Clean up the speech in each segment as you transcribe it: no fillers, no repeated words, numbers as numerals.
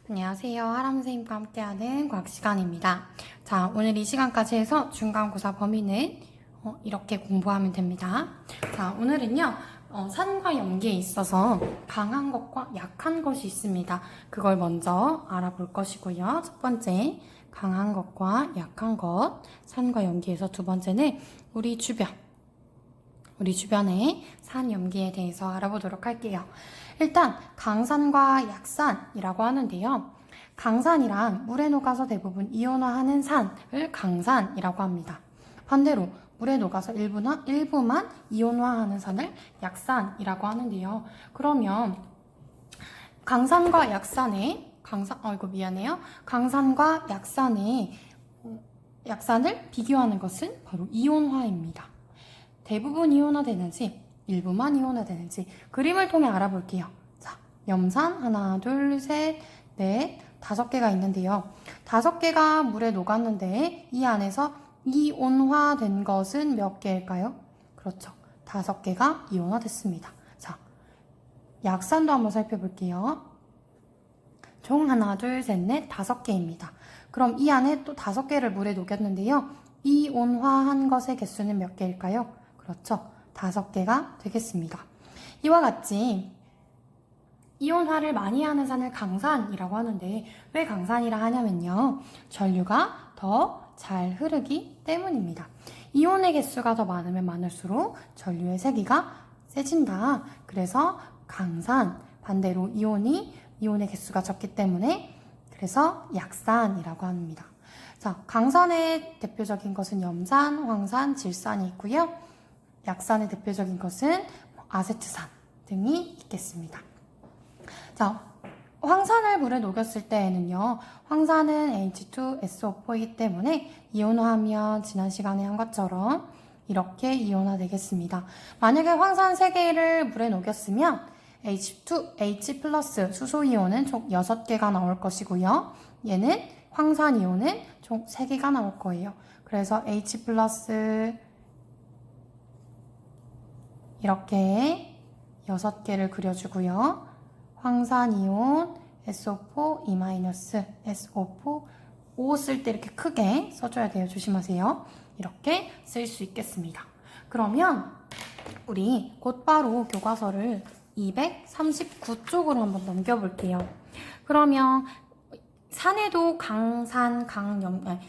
안녕하세요. 하람 선생님과 함께하는 과학 시간입니다. 자, 오늘 이 시간까지 해서 중간고사 범위는 이렇게 공부하면 됩니다. 자, 오늘은요. 산과 염기에 있어서 강한 것과 약한 것이 있습니다. 그걸 먼저 알아볼 것이고요. 첫 번째, 강한 것과 약한 것. 산과 염기에서 두 번째는 우리 주변의 산 염기에 대해서 알아보도록 할게요. 일단 강산과 약산이라고 하는데요. 강산이란 물에 녹아서 대부분 이온화하는 산을 강산이라고 합니다. 반대로 물에 녹아서 일부만 이온화하는 산을 약산이라고 하는데요. 그러면 강산과 약산을 비교하는 것은 바로 이온화입니다. 대부분 이온화되는지 일부만 이온화되는지 그림을 통해 알아볼게요. 자, 염산 하나, 둘, 셋, 넷, 5개가 있는데요. 5개가 물에 녹았는데 이 안에서 이온화된 것은 몇 개일까요? 그렇죠. 5개가 이온화됐습니다. 자, 약산도 한번 살펴볼게요. 총 하나, 둘, 셋, 넷, 5개입니다. 그럼 이 안에 또 5개를 물에 녹였는데요. 이온화한 것의 개수는 몇 개일까요? 그렇죠. 5개가 되겠습니다. 이와 같이 이온화를 많이 하는 산을 강산이라고 하는데 왜 강산이라 하냐면요. 전류가 더 잘 흐르기 때문입니다. 이온의 개수가 더 많으면 많을수록 전류의 세기가 세진다. 그래서 강산, 반대로 이온의 개수가 적기 때문에 그래서 약산이라고 합니다. 자, 강산의 대표적인 것은 염산, 황산, 질산이 있고요. 약산의 대표적인 것은 아세트산 등이 있겠습니다. 자, 황산을 물에 녹였을 때에는요. 황산은 H2SO4이기 때문에 이온화하면 지난 시간에 한 것처럼 이렇게 이온화되겠습니다. 만약에 황산 3개를 물에 녹였으면 H2H 플러스 수소이온은 총 6개가 나올 것이고요. 얘는 황산이온은 총 3개가 나올 거예요. 그래서 H 플러스 이렇게 6개를 그려주고요. 황산이온, SO4, E-, SO4, O 쓸 때 이렇게 크게 써줘야 돼요. 조심하세요. 이렇게 쓸 수 있겠습니다. 그러면 우리 곧바로 교과서를 239쪽으로 한번 넘겨볼게요. 그러면 산에도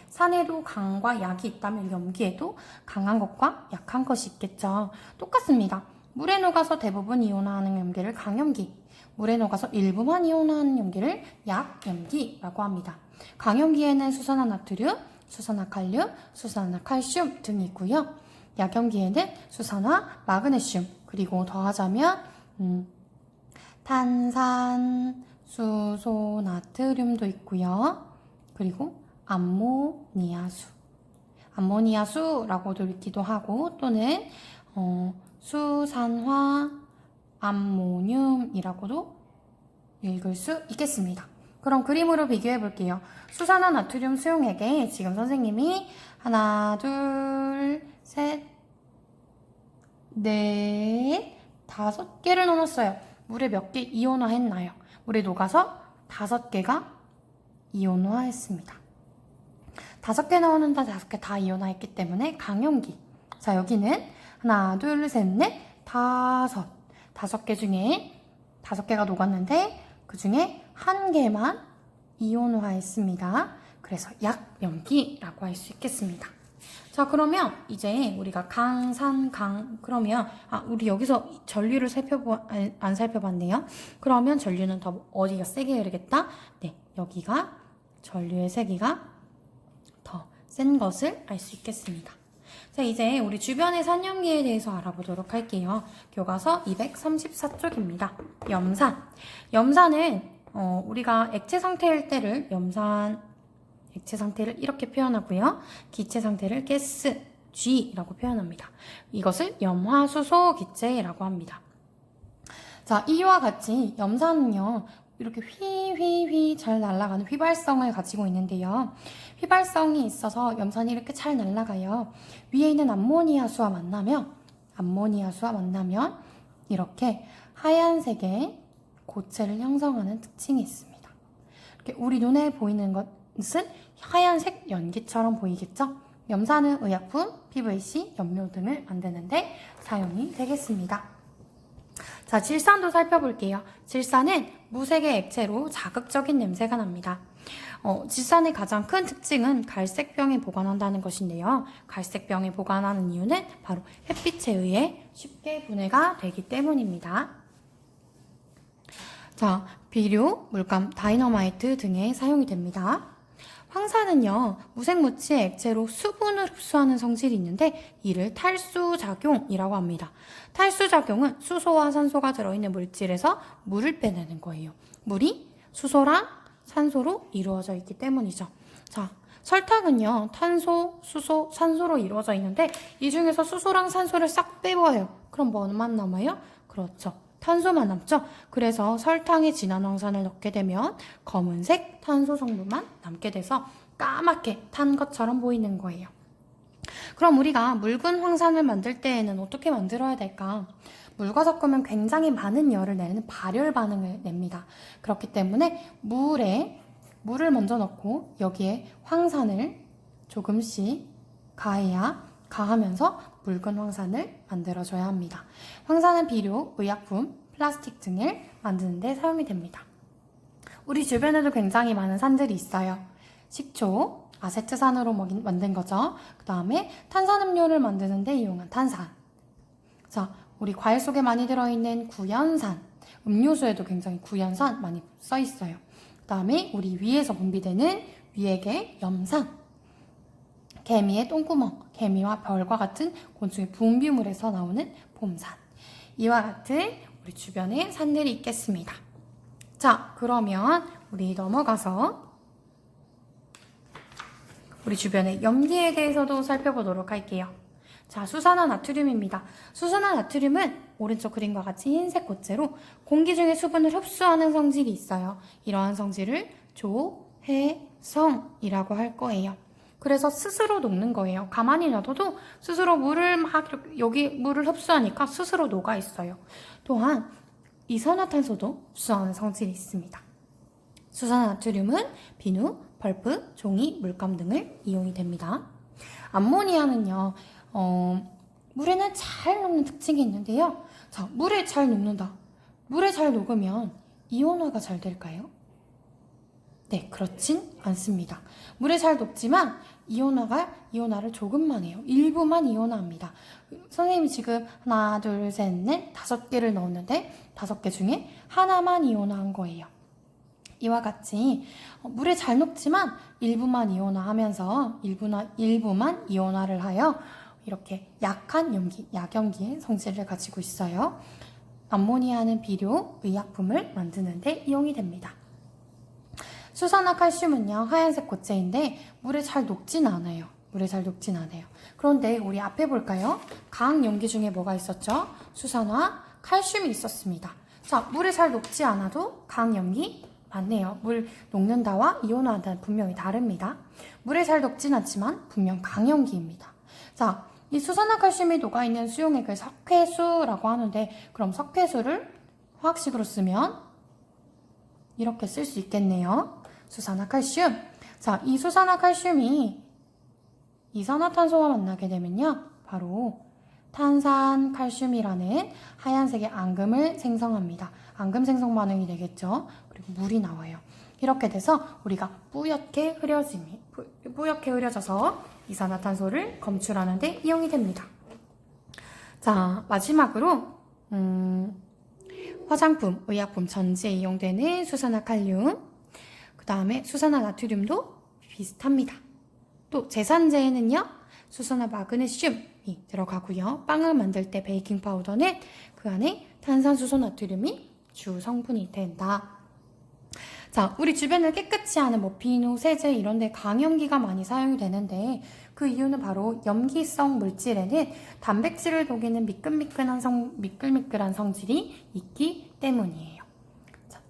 산에도 강과 약이 있다면 염기에도 강한 것과 약한 것이 있겠죠. 똑같습니다. 물에 녹아서 대부분 이온화하는 염기를 강염기, 물에 녹아서 일부만 이온화하는 염기를 약염기라고 합니다. 강염기에는 수산화 나트륨, 수산화 칼륨, 수산화 칼슘 등이 있고요. 약염기에는 수산화 마그네슘, 그리고 더하자면 탄산, 수소, 나트륨도 있고요. 그리고 암모니아수라고도 읽기도 하고 또는 수산화 암모늄이라고도 읽을 수 있겠습니다. 그럼 그림으로 비교해 볼게요. 수산화 나트륨 수용액에 지금 선생님이 하나, 둘, 셋, 넷, 5개를 넣어놨어요. 물에 몇 개 이온화했나요? 물에 녹아서 5개가 이온화했습니다. 5개 넣었는데 5개 다 이온화했기 때문에 강염기. 자, 여기는 하나, 둘, 셋, 넷, 5개 중에 5개가 녹았는데 그 중에 1개만 이온화했습니다. 그래서 약염기라고 할 수 있겠습니다. 자, 그러면 이제 우리가 그러면 우리 여기서 전류를 안 살펴봤네요. 그러면 전류는 더 어디가 세게 흐르겠다? 네, 여기가 전류의 세기가 더 센 것을 알 수 있겠습니다. 자, 이제 우리 주변의 산염기에 대해서 알아보도록 할게요. 교과서 234쪽입니다. 염산은 우리가 액체 상태일 때를 액체 상태를 이렇게 표현하고요. 기체 상태를 가스, G라고 표현합니다. 이것을 염화수소 기체라고 합니다. 자, 이와 같이 염산은요. 이렇게 휘휘휘 잘 날아가는 휘발성을 가지고 있는데요. 휘발성이 있어서 염산이 이렇게 잘 날아가요. 위에 있는 암모니아수와 만나면 이렇게 하얀색의 고체를 형성하는 특징이 있습니다. 이렇게 우리 눈에 보이는 것은 하얀색 연기처럼 보이겠죠? 염산은 의약품, PVC, 염료 등을 만드는데 사용이 되겠습니다. 자, 질산도 살펴볼게요. 질산은 무색의 액체로 자극적인 냄새가 납니다. 질산의 가장 큰 특징은 갈색병에 보관한다는 것인데요. 갈색병에 보관하는 이유는 바로 햇빛에 의해 쉽게 분해가 되기 때문입니다. 자, 비료, 물감, 다이너마이트 등에 사용이 됩니다. 황산은요, 무색무취의 액체로 수분을 흡수하는 성질이 있는데 이를 탈수작용이라고 합니다. 탈수작용은 수소와 산소가 들어있는 물질에서 물을 빼내는 거예요. 물이 수소랑 산소로 이루어져 있기 때문이죠. 자, 설탕은요, 탄소, 수소, 산소로 이루어져 있는데 이 중에서 수소랑 산소를 싹 빼버려요. 그럼 뭐만 남아요? 그렇죠. 탄소만 남죠? 그래서 설탕에 진한 황산을 넣게 되면 검은색 탄소 성분만 남게 돼서 까맣게 탄 것처럼 보이는 거예요. 그럼 우리가 묽은 황산을 만들 때에는 어떻게 만들어야 될까? 물과 섞으면 굉장히 많은 열을 내는 발열 반응을 냅니다. 그렇기 때문에 물을 먼저 넣고 여기에 황산을 조금씩 가하면서 묽은 황산을 만들어줘야 합니다. 황산은 비료, 의약품, 플라스틱 등을 만드는 데 사용이 됩니다. 우리 주변에도 굉장히 많은 산들이 있어요. 식초, 아세트산으로 만든 거죠. 그 다음에 탄산음료를 만드는 데 이용한 탄산. 자, 우리 과일 속에 많이 들어있는 구연산, 음료수에도 굉장히 구연산 많이 써 있어요. 그 다음에 우리 위에서 분비되는 위액의 염산, 개미의 똥구멍, 개미와 별과 같은 곤충의 분비물에서 나오는 봄산. 이와 같은 우리 주변에 산들이 있겠습니다. 자, 그러면 우리 넘어가서 우리 주변의 염기에 대해서도 살펴보도록 할게요. 자, 수산화나트륨입니다. 수산화나트륨은 오른쪽 그림과 같이 흰색 고체로 공기 중에 수분을 흡수하는 성질이 있어요. 이러한 성질을 조해성이라고 할 거예요. 그래서 스스로 녹는 거예요. 가만히 놔둬도 스스로 여기 물을 흡수하니까 스스로 녹아 있어요. 또한 이산화탄소도 흡수하는 성질이 있습니다. 수산화나트륨은 비누, 펄프, 종이, 물감 등을 이용이 됩니다. 암모니아는요, 물에는 잘 녹는 특징이 있는데요. 자, 물에 잘 녹는다. 물에 잘 녹으면 이온화가 잘 될까요? 네, 그렇진 않습니다. 물에 잘 녹지만 이온화를 조금만 해요. 일부만 이온화합니다. 선생님이 지금 하나, 둘, 셋, 넷, 5개를 넣었는데 5개 중에 하나만 이온화한 거예요. 이와 같이 물에 잘 녹지만 일부만 이온화하면서 일부만 이온화를 하여 이렇게 약한 염기, 약염기의 성질을 가지고 있어요. 암모니아는 비료, 의약품을 만드는 데 이용이 됩니다. 수산화 칼슘은요, 하얀색 고체인데 물에 잘 녹진 않아요. 그런데 우리 앞에 볼까요? 강염기 중에 뭐가 있었죠? 수산화 칼슘이 있었습니다. 자, 물에 잘 녹지 않아도 강염기 맞네요. 물 녹는다와 이온화는 분명히 다릅니다. 물에 잘 녹진 않지만 분명 강염기입니다. 자, 이 수산화칼슘이 녹아있는 수용액을 석회수라고 하는데, 그럼 석회수를 화학식으로 쓰면 이렇게 쓸 수 있겠네요. 수산화칼슘. 자, 이 수산화칼슘이 이산화탄소와 만나게 되면요, 바로 탄산칼슘이라는 하얀색의 앙금을 생성합니다. 앙금 생성 반응이 되겠죠. 그리고 물이 나와요. 이렇게 돼서 우리가 뿌옇게 흐려져서 이산화탄소를 검출하는 데 이용이 됩니다. 자, 마지막으로 화장품, 의약품 전지에 이용되는 수산화칼륨, 그 다음에 수산화나트륨도 비슷합니다. 또 제산제에는요, 수산화 마그네슘이 들어가고요. 빵을 만들 때 베이킹 파우더는 그 안에 탄산수소 나트륨이 주 성분이 된다. 자, 우리 주변을 깨끗이 하는 비누, 세제 이런 데 강염기가 많이 사용이 되는데, 그 이유는 바로 염기성 물질에는 단백질을 녹이는 미끌미끌한 성질이 있기 때문이에요. 자,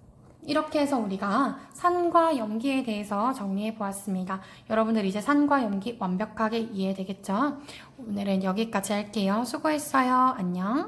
이렇게 해서 우리가 산과 염기에 대해서 정리해 보았습니다. 여러분들 이제 산과 염기 완벽하게 이해되겠죠? 오늘은 여기까지 할게요. 수고했어요. 안녕.